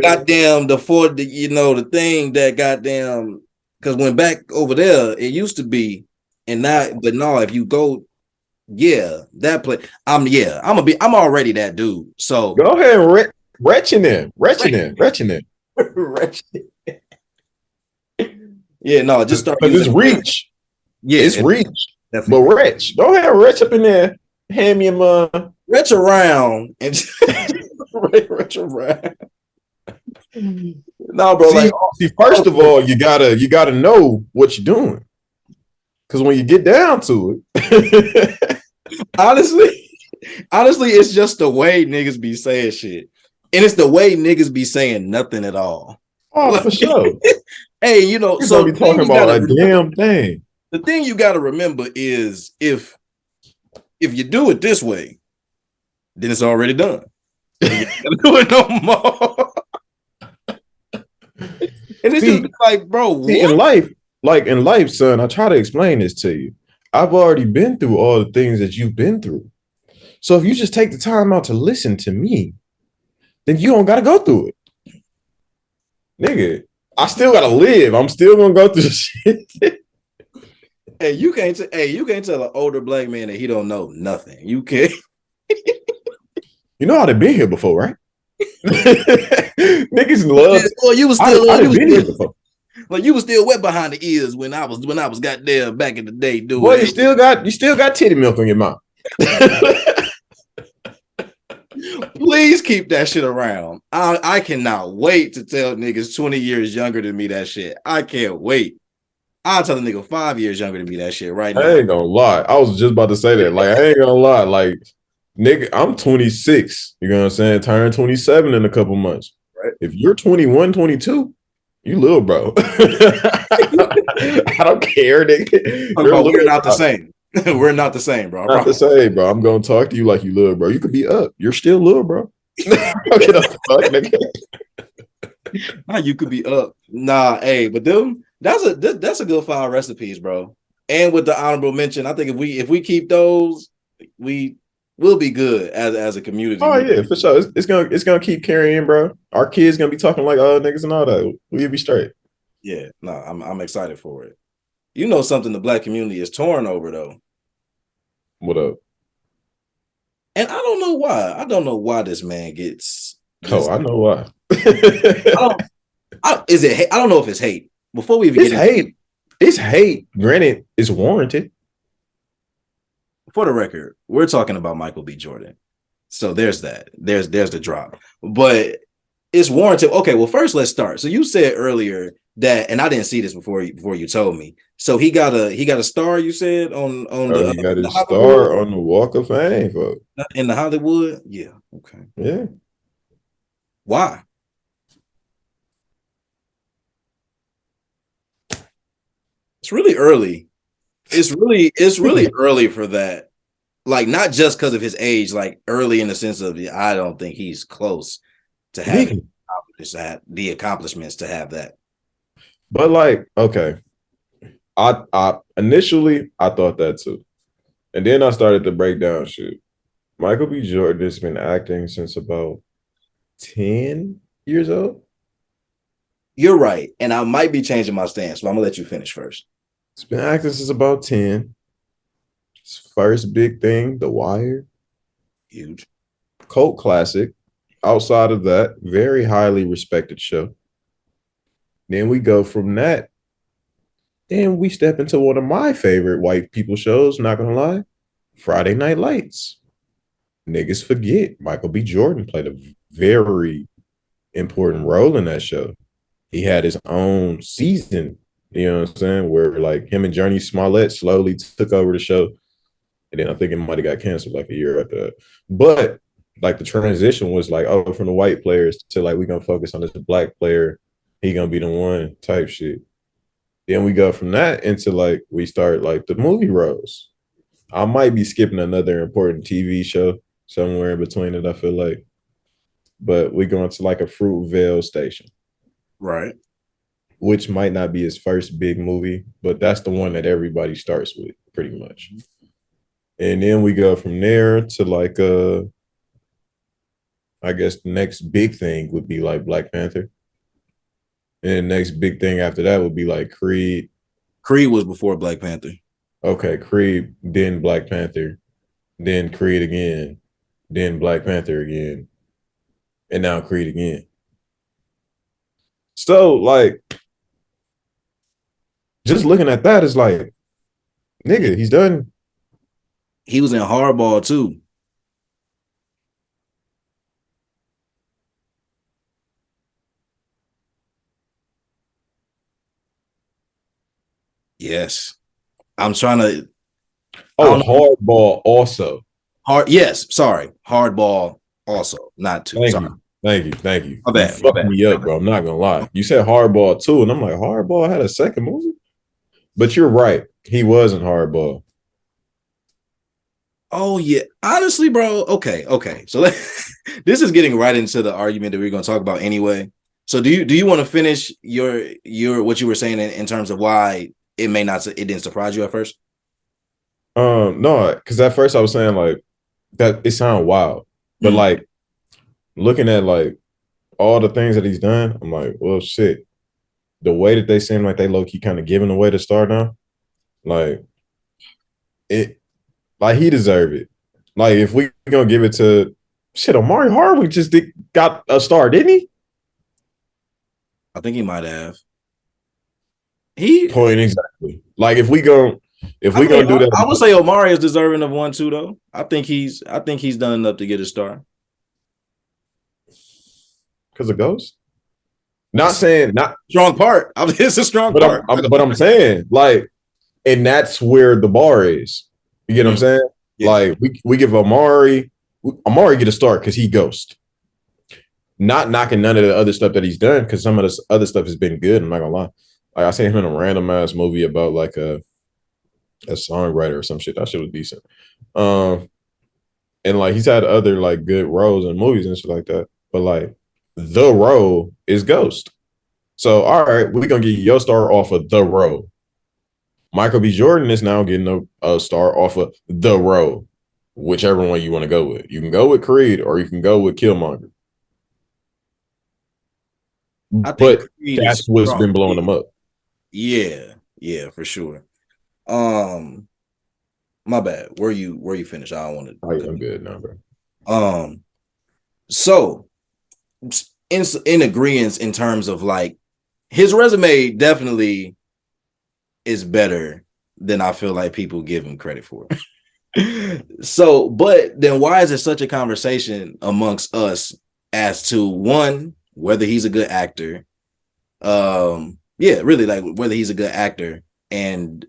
Goddamn the thing that goddamn, because when back over there, it used to be, and now, but no, if you go, yeah, that play, I'm already that dude. So go ahead and retching in. Yeah, no, just start because it's reach. Yeah, it's reach. Definitely. But retch. Go ahead and retch up in there. Hand me a retch around and retch around. No, bro. See, Like, see, first of all, you gotta know what you're doing. Because when you get down to it, honestly, honestly, it's just the way niggas be saying shit, and it's the way niggas be saying nothing at all. oh, Like, for sure, hey, you know. you're So gonna the be thing talking you about gotta a remember, damn thing. the thing you gotta remember is if you do it this way, then it's already done. And you ain't gotta do it no more. And it's just See, be like, bro, see, what? in life, son, I try to explain this to you. I've already been through all the things that you've been through. So if you just take the time out to listen to me, then you don't gotta go through it. Nigga, I still gotta live. I'm still gonna go through the shit. Hey, you can't tell an older black man that he don't know nothing. You can't. You know how they been here before, right? Niggas love. Well, I done been here before. like you was still wet behind the ears when I was goddamn back in the day Boy, doing you still got titty milk on your mouth. Please keep that shit around. I cannot wait to tell niggas 20 years younger than me that shit. I can't wait. I'll tell a nigga 5 years younger than me that shit right I now. ain't gonna lie. I was just about to say that. Like, I ain't gonna lie. Like, nigga, I'm 26. You know what I'm saying? Turn 27 in a couple months. Right. If you're 21, 22, you little bro. I don't care, nigga. You're About we're little not the bro. same. We're not the same, bro. I Not to promise. say, bro. I'm gonna talk to you like you little, bro. You could be up. You're still little, bro. Get a fuck, nigga. Nah, you could be up. Nah, hey, but them that's a good 5 recipes, bro. And with the honorable mention, I think if we keep those, we will be good as a community. Oh yeah, for sure. It's gonna keep carrying, bro. Our kids gonna be talking like niggas and all that. We'll be straight. Yeah, no, I'm excited for it. You know something the black community is torn over though. What up? And I don't know why. I don't know why this man gets Oh, this. I know why. I don't. Is it? I don't know if it's hate. Before we even It's get into hate. It's hate. Granted, it's warranted. for the record, we're talking about Michael B. Jordan. So there's that. There's the drop. But it's warranted. Okay, well, first let's start. So you said earlier that, and I didn't see this before you told me. So he got a star. You said on Oh, the he got in the his Hollywood star on the Walk of Fame, folks. in the Hollywood. Yeah. Okay. Yeah. Why? It's really early. It's really early for that. Like not just because of his age, like early in the sense of I don't think he's close to having Nigga. the accomplishments to have that. But like, okay. I initially I thought that too. And then I started to break down shit. Michael B. Jordan has been acting since about 10 years old. You're right, and I might be changing my stance, but I'm gonna let you finish first. He's been acting since about 10. His first big thing, The Wire, Huge. cult classic. Outside of that, very highly respected show. Then we go from that. Then we step into one of my favorite white people shows, not gonna lie, Friday Night Lights. Niggas forget Michael B. Jordan played a very important role in that show. He had his own season, you know what I'm saying, where like him and Journey Smollett slowly took over the show. And then I think it might have got canceled like a year after that. But like the transition was like, oh, from the white players to like, we're going to focus on this black player. He going to be the one type shit. Then we go from that into like, we start like the movie roles. I might be skipping another important TV show somewhere in between it, I feel like. But we go into like a Fruitvale Station, Right. which might not be his first big movie, but that's the one that everybody starts with pretty much. And then we go from there to like I guess the next big thing would be like Black Panther. And the next big thing after that would be like Creed. Creed was before Black Panther. Okay, Creed, then Black Panther, then Creed again, then Black Panther again, and now Creed again. So like just looking at that is like, nigga, he's done. He was in Hardball too. Yes. I'm trying to. I Oh, don't know. Hardball also. Yes. Sorry. Hardball also. Not two. Thank Sorry. you. Thank you. Thank you. My You bad. My fucked bad. me up, bro. I'm not gonna lie. You said Hardball too, and I'm like, Hardball had a second movie? But you're right. He wasn't Hardball. Oh yeah. Honestly, bro. Okay. Okay. So this is getting right into the argument that we're going to talk about anyway. So do you want to finish your what you were saying in terms of why it didn't surprise you at first? No, because at first I was saying like that it sounded wild. But Mm. like looking at like all the things that he's done, I'm like, well shit. The way that they seem like they low key kind of giving away the star now, like it like he deserved it. Like if we gonna give it to shit, Omari Hardwick got a star, didn't he? I think he might have. He. Point exactly. Like if I we mean, gonna do I would that say Omari is deserving of one too, though. I think he's done enough to get a star. because of Ghost. Not saying not, Strong part. It's a strong but part. I'm saying like, and that's where the bar is. You get what I'm Mm, saying? yeah. Like we give Amari get a start because he Ghost. Not knocking none of the other stuff that he's done because some of this other stuff has been good. I'm not gonna lie. Like I seen him in a random ass movie about like a songwriter or some shit. That shit was decent. Um, and like he's had other like good roles in movies and shit like that. But like the role is Ghost. So all right, we're gonna get your star off of the role. Michael B. Jordan is now getting a star off of the role, whichever one you want to go with. You can go with Creed or you can go with Killmonger. I think But Creed is that's what's strong. been blowing them up. Yeah, yeah, for sure. Um, my bad. Where you finished? I don't want I'm to. good now, bro. Um, so in agreement in terms of like his resume definitely is better than I feel like people give him credit for. So, but then why is it such a conversation amongst us as to one, whether he's a good actor? Yeah, really like whether he's a good actor and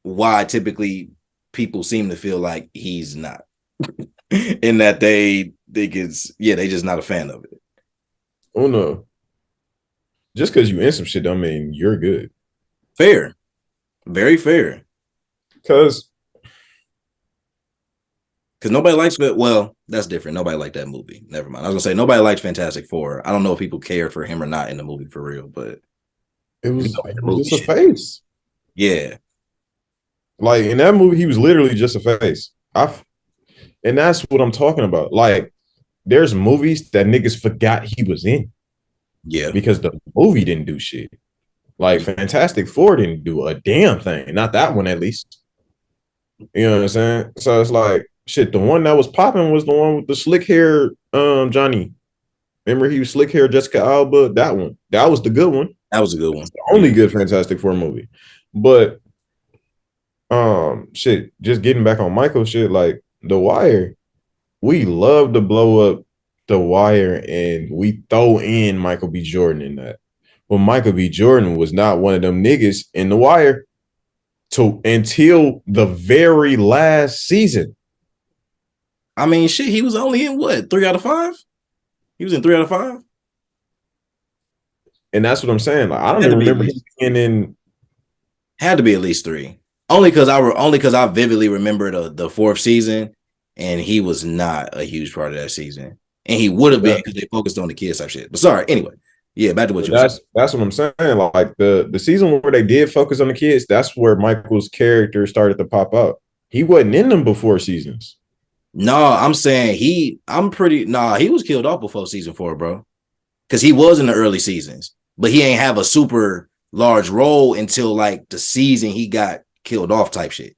why typically people seem to feel like he's not. In that they think they just not a fan of it. Oh no. Just because you in some shit don't mean you're good. Fair. Very fair. Because Because nobody likes it. Well, that's different. Nobody liked that movie. Never mind. I was gonna say nobody liked Fantastic Four. I don't know if people care for him or not in the movie for real, but it if you was know it the was movie just a shit. face. Yeah. Like in that movie, he was literally just a face. And that's what I'm talking about. Like, there's movies that niggas forgot he was in Yeah. because the movie didn't do shit. Like Fantastic Four didn't do a damn thing. Not that one, at least. You know what I'm saying? So it's like shit. The one that was popping was the one with the slick hair, Johnny. Remember he was slick hair, Jessica Alba. That one. That was the good one. That was a good That's one. the only Yeah. good Fantastic Four movie. But shit, just getting back on Michael shit, like The Wire, we love to blow up The Wire and we throw in Michael B. Jordan in that. But Michael B. Jordan was not one of them niggas in The Wire until the very last season. I mean, shit, he was only in what, 3 out of 5? He was in 3 out of 5? And that's what I'm saying. Like I don't Had to even be at remember him least being in. had to be at least 3. Only because I vividly remember the fourth season, and he was not a huge part of that season. And he would have been That, because they focused on the kids type shit. But sorry, anyway. Yeah, back to what but you were saying. that's what I'm saying. Like the season where they did focus on the kids, that's where Michael's character started to pop out. He wasn't in them before seasons. No, I'm saying he was killed off before season 4, bro. Because he was in the early seasons, but he ain't have a super large role until like the season he got killed off type shit.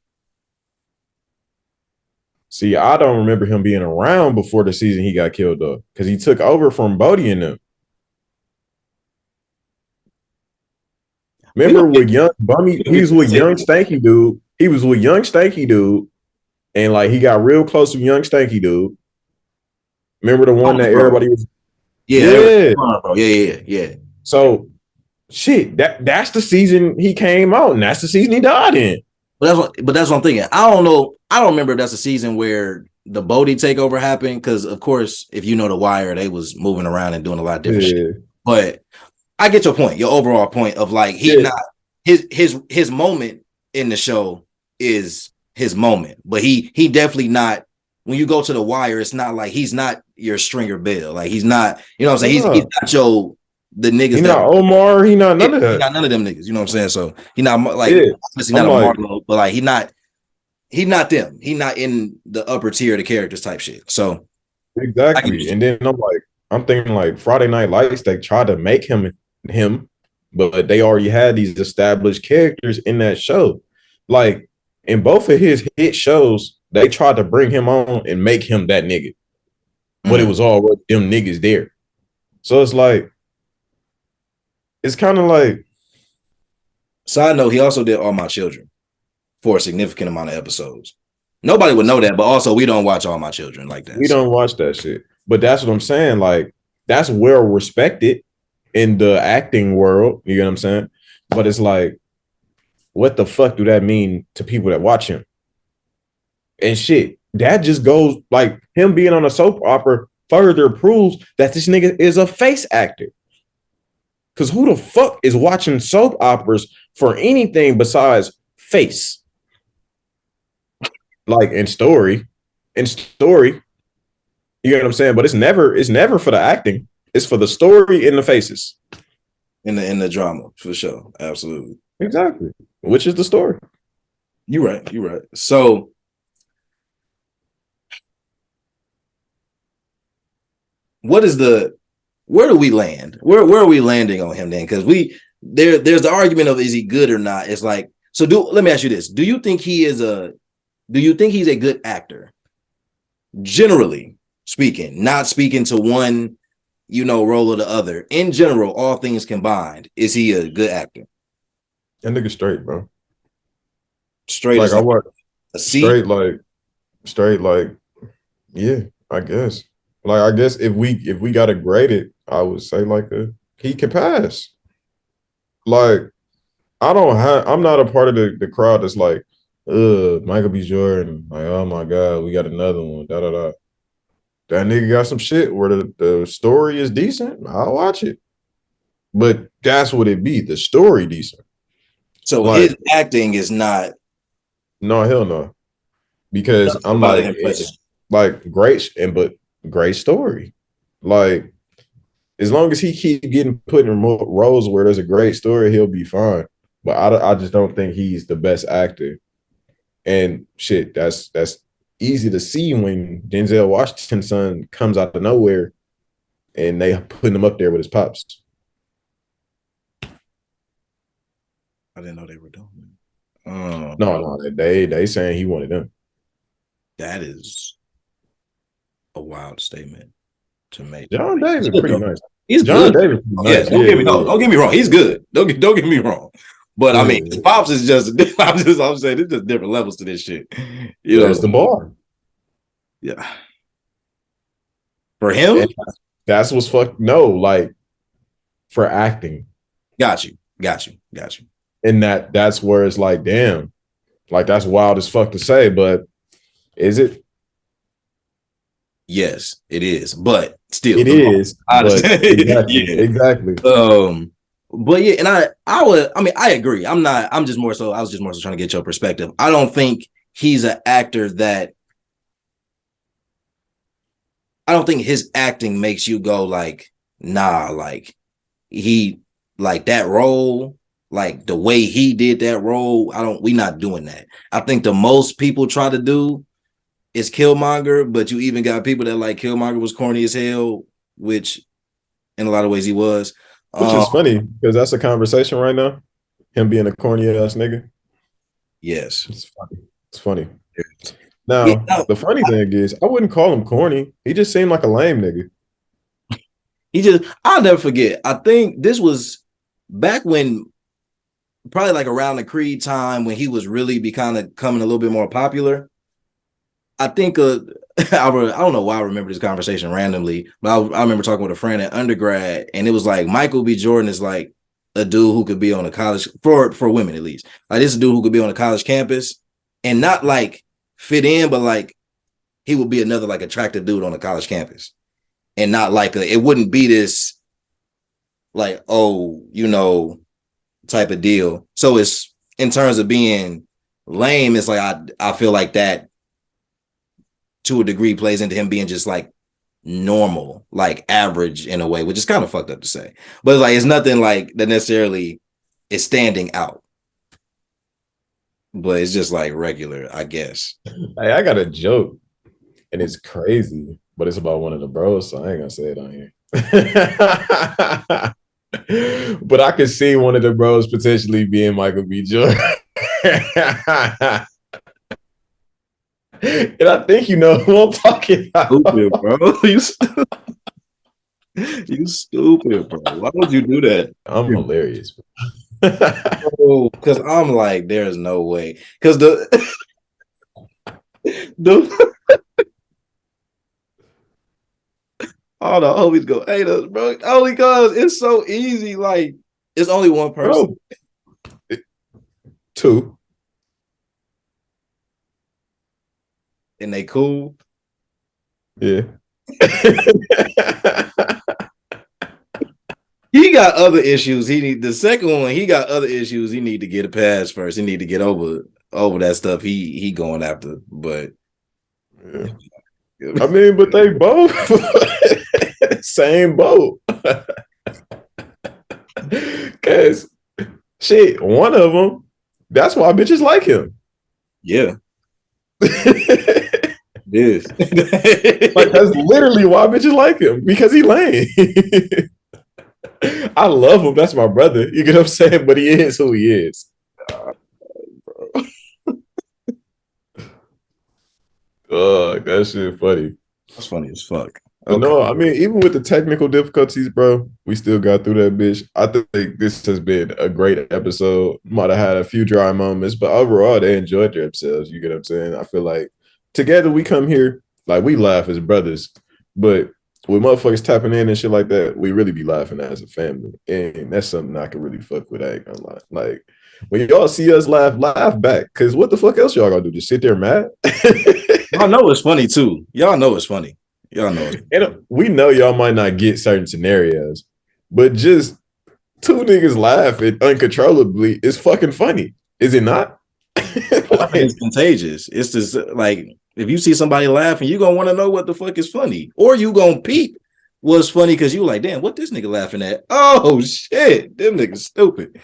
See, I don't remember him being around before the season he got killed off because he took over from Bodie and them. We gonna Remember with young Bummy, he was with young Stanky dude. He was with young Stanky dude, and like he got real close with young Stanky dude. Remember the one that bro. everybody was. Yeah, Yeah. bro. Yeah. So shit, that's the season he came out, and that's the season he died in. But that's what I'm thinking. I don't know. I don't remember if that's a season where the Bodhi takeover happened. Because of course, if you know the Wire, they was moving around and doing a lot of different shit. But I get your point. Your overall point of like not his moment in the show is his moment, but he definitely not. When you go to the Wire, it's not like he's not your Stringer Bell. Like he's not. You know what I'm saying? He's not your the niggas. He not Omar. He not none of that. He not none of them niggas. You know what I'm saying? So he not like obviously not a Marlo, but like he not them. He not in the upper tier of the characters type shit. So exactly. And then I'm thinking like Friday Night Lights. They tried to make him, but they already had these established characters in that show. Like in both of his hit shows, they tried to bring him on and make him that nigga, but it was all them niggas there. So it's like. It's kind of like. Side note, he also did All My Children for a significant amount of episodes. Nobody would know that, but also we don't watch All My Children like that. We don't watch that shit. But that's what I'm saying. Like, that's well respected in the acting world. You get what I'm saying? But it's like, what the fuck do that mean to people that watch him? And shit, that just goes like him being on a soap opera further proves that this nigga is a face actor. Because who the fuck is watching soap operas for anything besides face? Like in story. You know what I'm saying? But it's never for the acting. It's for the story and the faces. In the drama, for sure. Absolutely. Exactly. Which is the story. You're right. So where do we land? Where are we landing on him then? Because there's the argument of is he good or not? It's like, so let me ask you this. Do you think he's a good actor? Generally speaking, not speaking to one, role or the other. In general, all things combined, is he a good actor? That nigga straight, bro. Straight like I watch a C? Straight like, yeah, I guess. Like I guess if we gotta grade it, I would say like he can pass. Like I'm not a part of the crowd that's like, Michael B. Jordan, like, oh my God, we got another one. Da da da. That nigga got some shit where the story is decent. I'll watch it. But that's what it be. The story decent. So like, his acting is not. No, hell no. Because I'm like, it's like great but great story. Like as long as he keep getting put in roles where there's a great story, he'll be fine. But I just don't think he's the best actor. And shit, that's easy to see when Denzel Washington's son comes out of nowhere and they putting him up there with his pops. I didn't know they were doing that. No, they saying he wanted them. That is a wild statement to make. John Davis pretty nice. He's John good. Davis nice. Don't get me wrong. He's good. Don't get me wrong. But I mean, his pops is just. I'm saying it's just different levels to this shit. That's the bar. Yeah. For him, and that's what's fuck. No, like for acting. Got you. And that's where it's like, damn, like that's wild as fuck to say, but is it? Yes, it is. But still, it is. Exactly. But yeah, and I agree. I was just more so trying to get your perspective. I don't think he's an actor that. I don't think his acting makes you go like, nah, like he like that role, like the way he did that role. We not doing that. I think the most people try to do is Killmonger, but you even got people that like Killmonger was corny as hell, which in a lot of ways he was. Which is funny because that's a conversation right now. Him being a corny ass nigga. Yes. It's funny. Now, the funny thing is, I wouldn't call him corny. He just seemed like a lame nigga. I'll never forget. I think this was back when, probably like around the Creed time when he was really becoming a little bit more popular. I think I don't know why I remember this conversation randomly, but I remember talking with a friend at undergrad, and it was like Michael B. Jordan is like a dude who could be on a college for women at least. Like this is a dude who could be on a college campus and not like fit in, but like he would be another like attractive dude on a college campus, and not like it wouldn't be this like type of deal. So it's in terms of being lame, it's like I feel like that to a degree plays into him being just like normal, like average in a way, which is kind of fucked up to say. But like it's nothing like that necessarily is standing out. But it's just like regular, I guess. Hey, I got a joke, and it's crazy, but it's about one of the bros, so I ain't gonna say it on here. But I could see one of the bros potentially being Michael B. Jordan. And I think you know who I'm talking about. Stupid, bro. You stupid, bro. Why would you do that? I'm hilarious. Oh, because I'm like, there's no way. Because the all the homies go hate us, bro. Only because it's so easy. Like, it's only one person. Bro, two. And they cool. Yeah. He got other issues. The second one, he got other issues he need to get a pass first. He need to get over that stuff he going after. But yeah. I mean, but they both same boat. Cause shit, one of them, that's why bitches like him. Yeah. Yes. Like that's literally why bitches like him, because he lame. I love him. That's my brother. You get what I'm saying? But he is who he is. That shit funny. That's funny as fuck. Okay. No, I mean, even with the technical difficulties, bro, we still got through that bitch. I think this has been a great episode. Might have had a few dry moments, but overall, they enjoyed themselves. You get what I'm saying? I feel like together we come here, like we laugh as brothers, but with motherfuckers tapping in and shit like that, we really be laughing as a family. And that's something I can really fuck with. I ain't gonna lie. Like, when y'all see us laugh back. Because what the fuck else y'all gonna do? Just sit there mad? Y'all know it's funny, too. Y'all know it's funny. And we know y'all might not get certain scenarios, but just two niggas laughing uncontrollably is fucking funny. Is it not? Like, it's contagious. It's just like if you see somebody laughing, you're gonna want to know what the fuck is funny, or you gonna peep what's funny because you like, damn, what this nigga laughing at? Oh shit, them niggas stupid.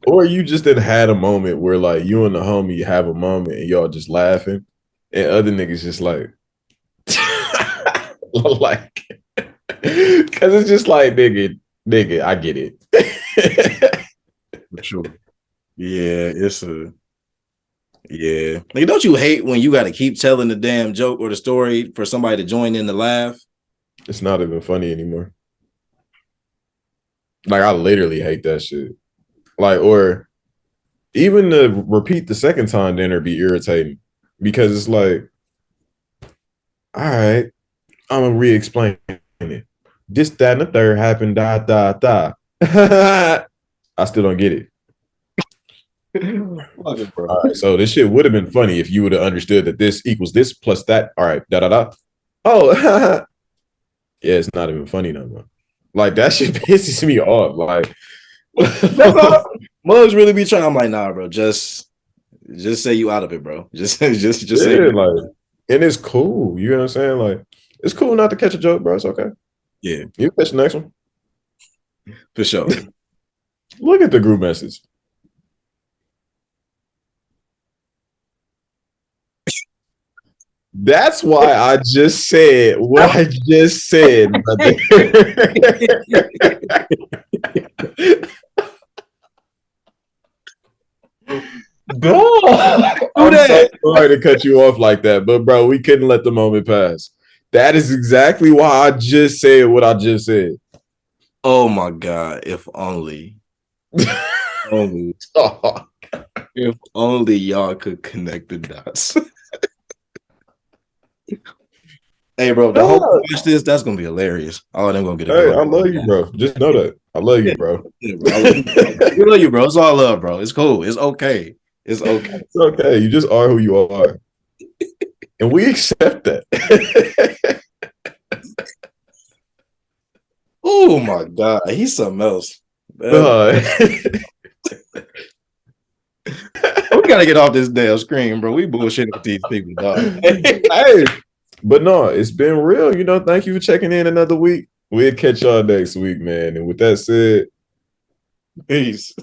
Or you just had a moment where like you and the homie have a moment and y'all just laughing, and other niggas just like like, because it's just like, nigga, I get it. For sure. Yeah, Like, don't you hate when you got to keep telling the damn joke or the story for somebody to join in the laugh? It's not even funny anymore. Like, I literally hate that shit. Like, or even to repeat the second time, then it'd be irritating because it's like, all right, I'm gonna re-explain it. This, that, and the third happened. I still don't get it. All right, so this shit would have been funny if you would have understood that this equals this plus that. All right, Oh, yeah, it's not even funny no more. Like that shit pisses me off. Like, Mugs really be trying. I'm like, nah, bro, just say you out of it, bro. Just say it. Like, and it's cool. You know what I'm saying? Like, it's cool not to catch a joke, bro. It's okay. Yeah, you catch the next one for sure. Look at the group message. That's why I just said what I just said, brother. I'm so sorry to cut you off like that, but bro, we couldn't let the moment pass. That is exactly why I just said what I just said. Oh my god! If only, if only y'all could connect the dots. Hey, bro, the whole watch this, that's gonna be hilarious. Oh, they're gonna get it. Hey, I love you, bro. Just know that. I love you, bro. Yeah, bro. I love you, bro. We love you, bro. It's all love, bro. It's cool. It's okay. It's okay. It's okay. You just are who you are. And we accept that. Oh my God. He's something else. Uh, We gotta get off this damn screen, bro. We bullshitting with these people, dog. hey, but no, it's been real. You know, thank you for checking in another week. We'll catch y'all next week, man. And with that said, Peace.